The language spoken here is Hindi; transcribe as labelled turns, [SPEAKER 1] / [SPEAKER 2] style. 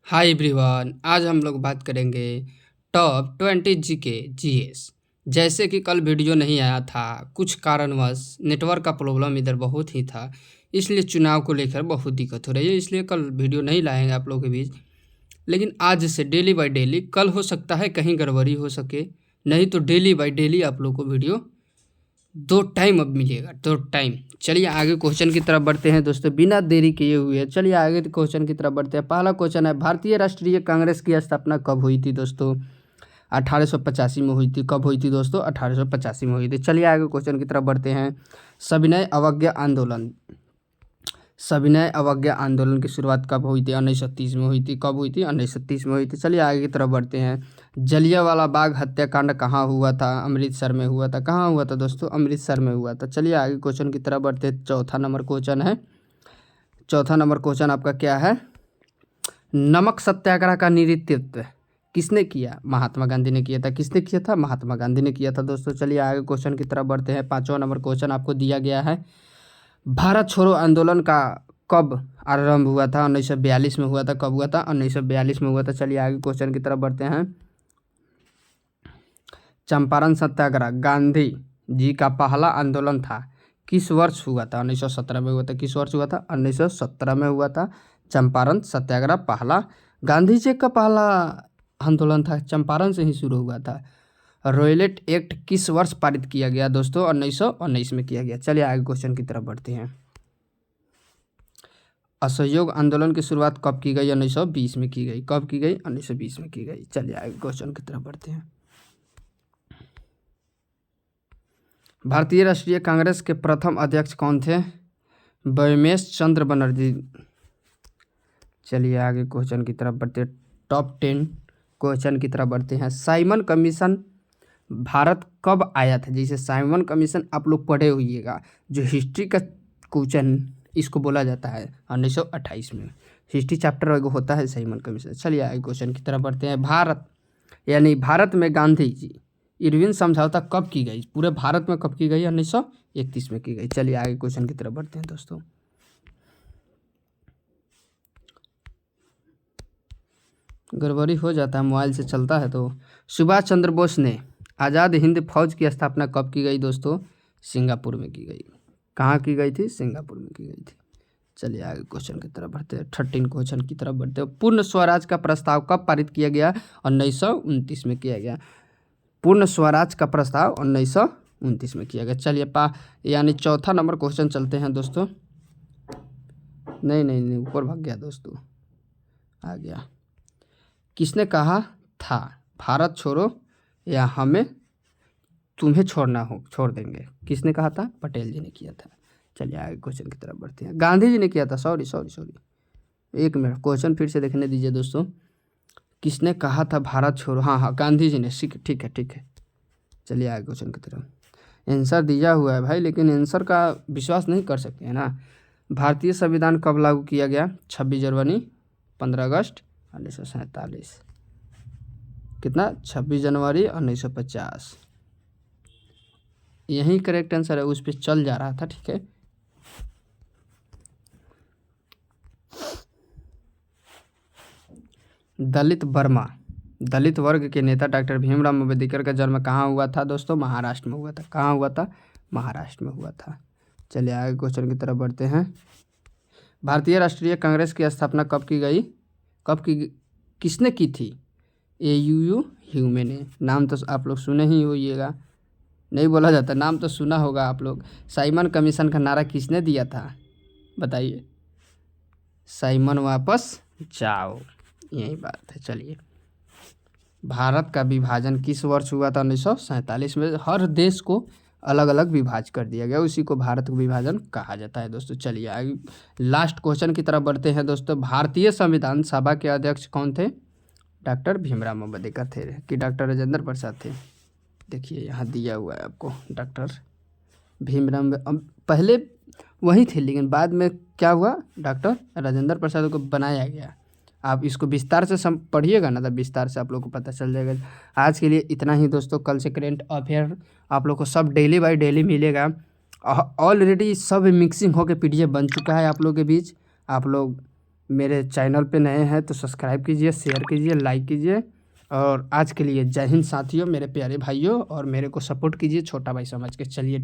[SPEAKER 1] हाय एवरीवन, आज हम लोग बात करेंगे टॉप 20 जीके जीएस। जैसे कि कल वीडियो नहीं आया था, कुछ कारणवश नेटवर्क का प्रॉब्लम इधर बहुत ही था, इसलिए चुनाव को लेकर बहुत दिक्कत हो रही है, इसलिए कल वीडियो नहीं लाएंगे आप लोगों के बीच। लेकिन आज से डेली बाय डेली, कल हो सकता है कहीं गड़बड़ी हो सके, नहीं तो डेली बाय डेली आप लोग को वीडियो 2 टाइम अब मिलेगा, 2 टाइम। चलिए आगे क्वेश्चन की तरफ बढ़ते हैं दोस्तों, बिना देरी किए हुए। चलिए आगे क्वेश्चन की तरफ बढ़ते हैं। पहला क्वेश्चन है, भारतीय राष्ट्रीय कांग्रेस की स्थापना कब हुई थी दोस्तों? 1885 में हुई थी। कब हुई थी दोस्तों? 1885 में हुई थी। चलिए आगे क्वेश्चन की तरफ बढ़ते हैं। सविनय अवज्ञा आंदोलन, सविनय अवज्ञा आंदोलन की शुरुआत कब हुई थी? 1930 में हुई थी। कब हुई थी? 1930 में हुई थी। चलिए आगे की तरफ बढ़ते हैं। जलियांवाला बाग हत्याकांड कहाँ हुआ था? अमृतसर में हुआ था। कहाँ हुआ था दोस्तों? अमृतसर में हुआ था। चलिए आगे क्वेश्चन की तरफ बढ़ते हैं। चौथा नंबर क्वेश्चन है, चौथा नंबर क्वेश्चन आपका क्या है? नमक सत्याग्रह का नेतृत्व किसने किया? महात्मा गांधी ने किया था। किसने किया था? महात्मा गांधी ने किया था दोस्तों। चलिए आगे क्वेश्चन की तरफ बढ़ते हैं। पांचवा नंबर क्वेश्चन आपको दिया गया है, भारत छोड़ो आंदोलन का कब आरंभ हुआ था? 1942 में हुआ था। कब हुआ था? 1942 में हुआ था। चलिए आगे क्वेश्चन की तरफ बढ़ते हैं। चंपारण सत्याग्रह गांधी जी का पहला आंदोलन था, किस वर्ष हुआ था? 1917 में हुआ था। किस वर्ष हुआ था? 1917 में हुआ था चंपारण सत्याग्रह पहला। गांधी जी का पहला आंदोलन था, चंपारण से ही शुरू हुआ था। रॉयलेट एक्ट किस वर्ष पारित किया गया दोस्तों? 1919 में किया गया। चलिए आगे क्वेश्चन की तरफ बढ़ते हैं। असहयोग आंदोलन की शुरुआत कब की गई? 1920 में की गई। कब की गई? 1920 में की गई। चलिए आगे क्वेश्चन की तरफ बढ़ते हैं। भारतीय राष्ट्रीय कांग्रेस के प्रथम अध्यक्ष कौन थे? बैमेश चंद्र बनर्जी। चलिए आगे क्वेश्चन की तरफ बढ़ते हैं। टॉप 10 क्वेश्चन की तरफ बढ़ते हैं। साइमन कमीशन भारत कब आया था? जैसे साइमन कमीशन आप लोग पढ़े होइएगा, जो हिस्ट्री का क्वेश्चन इसको बोला जाता है 1928 में। हिस्ट्री चैप्टर एगो होता है साइमन कमीशन। चलिए आगे क्वेश्चन की तरफ बढ़ते हैं। भारत में गांधी जी इरविन समझौता कब की गई? पूरे भारत में कब की गई? 1931 में की गई। चलिए आगे क्वेश्चन की तरफ बढ़ते हैं दोस्तों। गड़बड़ी हो जाता है, मोबाइल से चलता है तो। सुभाष चंद्र बोस ने आज़ाद हिंद फौज की स्थापना कब की गई दोस्तों? सिंगापुर में की गई। कहाँ की गई थी? सिंगापुर में की गई थी। चलिए आगे क्वेश्चन की तरफ बढ़ते हैं। 13 क्वेश्चन की तरफ बढ़ते हैं। पूर्ण स्वराज का प्रस्ताव कब पारित किया गया? 1929 में किया गया। पूर्ण स्वराज का प्रस्ताव 1929 में किया गया। चलिए यानी चौथा नंबर क्वेश्चन चलते हैं दोस्तों। नहीं, ऊपर भाग गया दोस्तों, आ गया। किसने कहा था भारत छोड़ो या हमें तुम्हें छोड़ना हो छोड़ देंगे? किसने कहा था? पटेल जी ने किया था। चलिए आगे क्वेश्चन की तरफ बढ़ते हैं। गांधी जी ने किया था। सॉरी, एक मिनट, क्वेश्चन फिर से देखने दीजिए दोस्तों। किसने कहा था भारत छोड़ो? हाँ, गांधी जी ने। ठीक है। चलिए आगे क्वेश्चन की तरफ। आंसर दिया हुआ है भाई, लेकिन आंसर का विश्वास नहीं कर सकते हैं ना। भारतीय संविधान कब लागू किया गया? 26 जनवरी 15 अगस्त 1947। कितना? 26 जनवरी 1950। यही करेक्ट आंसर है, उस पर चल जा रहा था। ठीक है। दलित वर्ग के नेता डॉक्टर भीमराव अम्बेडकर का जन्म कहाँ हुआ था दोस्तों? महाराष्ट्र में हुआ था। कहाँ हुआ था? महाराष्ट्र में हुआ था। चलिए आगे क्वेश्चन की तरफ बढ़ते हैं। भारतीय राष्ट्रीय कांग्रेस की स्थापना कब की गई? किसने की थी? AUU ह्यूमे ने। नाम तो आप लोग सुने ही होइएगा, नहीं बोला जाता, नाम तो सुना होगा आप लोग। साइमन कमीशन का नारा किसने दिया था? बताइए। साइमन वापस जाओ, यही बात है। चलिए, भारत का विभाजन किस वर्ष हुआ था? 1947 में। हर देश को अलग अलग विभाजित कर दिया गया, उसी को भारत विभाजन कहा जाता है दोस्तों। चलिए आगे लास्ट क्वेश्चन की तरफ बढ़ते हैं दोस्तों। भारतीय संविधान सभा के अध्यक्ष कौन थे? डॉक्टर भीमराव अम्बेडकर थे कि डॉक्टर राजेंद्र प्रसाद थे? देखिए यहाँ दिया हुआ है आपको, डॉक्टर भीमराव पहले वही थे, लेकिन बाद में क्या हुआ? डॉक्टर राजेंद्र प्रसाद को बनाया गया। आप इसको विस्तार से पढ़िएगा ना, तो विस्तार से आप लोग को पता चल जाएगा। आज के लिए इतना ही दोस्तों। कल से करेंट अफेयर आप लोग को सब डेली बाय डेली मिलेगा। ऑलरेडी सब मिक्सिंग होकर PDF बन चुका है आप लोग के बीच। आप लोग मेरे चैनल पे नए हैं तो सब्सक्राइब कीजिए, शेयर कीजिए, लाइक कीजिए। और आज के लिए जय हिंद साथियों, मेरे प्यारे भाइयों, और मेरे को सपोर्ट कीजिए छोटा भाई समझ के। चलिए।